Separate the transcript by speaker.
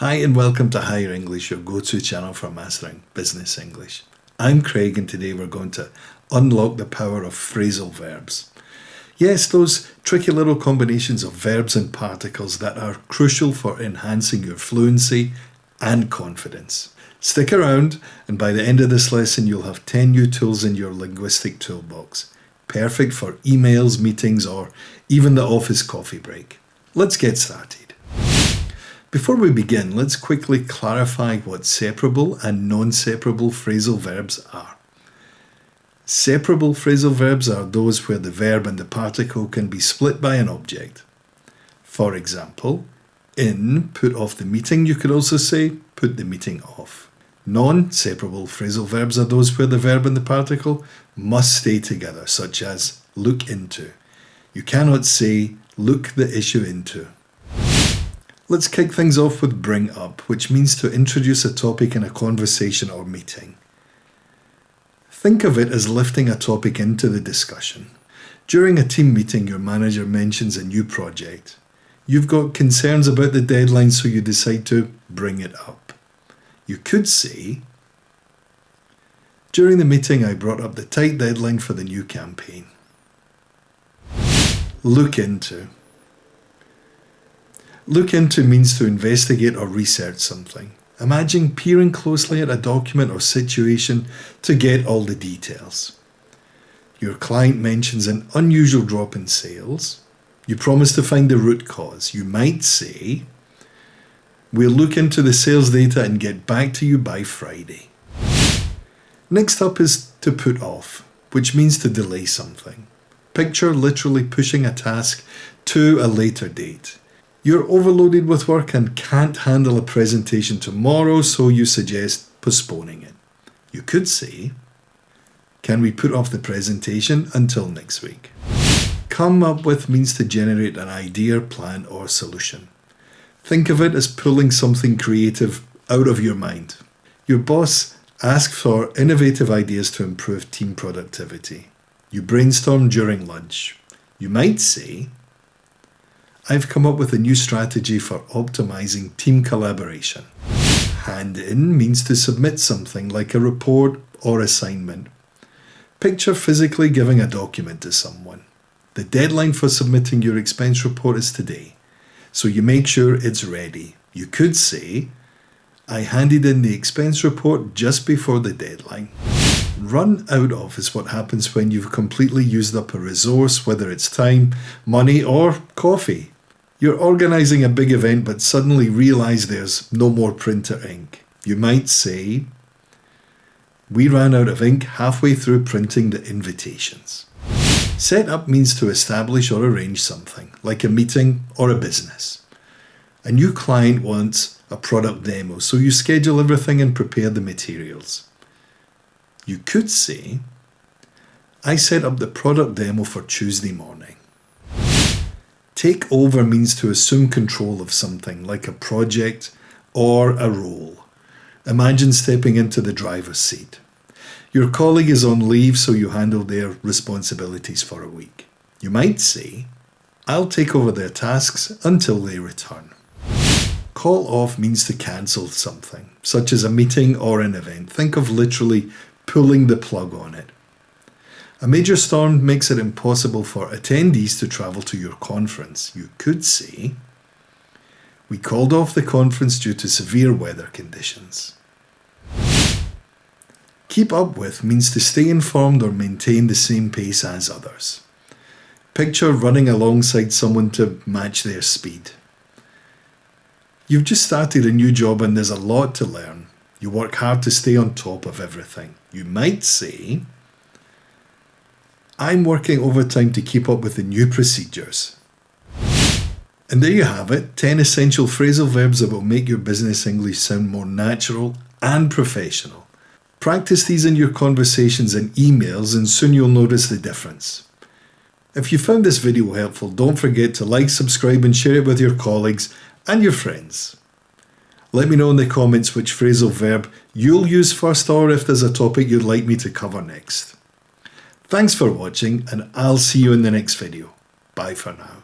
Speaker 1: Hi and welcome to Higher English, your go-to channel for mastering business English. I'm Craig and today we're going to unlock the power of phrasal verbs. Yes, those tricky little combinations of verbs and particles that are crucial for enhancing your fluency and confidence. Stick around and by the end of this lesson you'll have 10 new tools in your linguistic toolbox. Perfect for emails, meetings or even the office coffee break. Let's get started. Before we begin, let's quickly clarify what separable and non-separable phrasal verbs are. Separable phrasal verbs are those where the verb and the particle can be split by an object. For example, in put off the meeting, you could also say put the meeting off. Non-separable phrasal verbs are those where the verb and the particle must stay together, such as look into. You cannot say look the issue into. Let's kick things off with bring up, which means to introduce a topic in a conversation or meeting. Think of it as lifting a topic into the discussion. During a team meeting, your manager mentions a new project. You've got concerns about the deadline, so you decide to bring it up. You could say, during the meeting, I brought up the tight deadline for the new campaign. Look into. Look into means to investigate or research something. Imagine peering closely at a document or situation to get all the details. Your client mentions an unusual drop in sales. You promise to find the root cause. You might say, we'll look into the sales data and get back to you by Friday. Next up is to put off, which means to delay something. Picture literally pushing a task to a later date. You're overloaded with work and can't handle a presentation tomorrow, so you suggest postponing it. You could say, can we put off the presentation until next week? Come up with means to generate an idea, plan, or solution. Think of it as pulling something creative out of your mind. Your boss asks for innovative ideas to improve team productivity. You brainstorm during lunch. You might say, I've come up with a new strategy for optimizing team collaboration. Hand in means to submit something like a report or assignment. Picture physically giving a document to someone. The deadline for submitting your expense report is today, so you make sure it's ready. You could say, I handed in the expense report just before the deadline. Run out of is what happens when you've completely used up a resource, whether it's time, money, or coffee. You're organizing a big event but suddenly realize there's no more printer ink. You might say, we ran out of ink halfway through printing the invitations. Set up means to establish or arrange something, like a meeting or a business. A new client wants a product demo, so you schedule everything and prepare the materials. You could say, I set up the product demo for Tuesday morning. Take over means to assume control of something, like a project or a role. Imagine stepping into the driver's seat. Your colleague is on leave, so you handle their responsibilities for a week. You might say, I'll take over their tasks until they return. Call off means to cancel something, such as a meeting or an event. Think of literally pulling the plug on it. A major storm makes it impossible for attendees to travel to your conference. You could say, we called off the conference due to severe weather conditions. Keep up with means to stay informed or maintain the same pace as others. Picture running alongside someone to match their speed. You've just started a new job and there's a lot to learn. You work hard to stay on top of everything. You might say, I'm working overtime to keep up with the new procedures. And there you have it, 10 essential phrasal verbs that will make your business English sound more natural and professional. Practice these in your conversations and emails and soon you'll notice the difference. If you found this video helpful, don't forget to like, subscribe and share it with your colleagues and your friends. Let me know in the comments which phrasal verb you'll use first or if there's a topic you'd like me to cover next. Thanks for watching and I'll see you in the next video. Bye for now.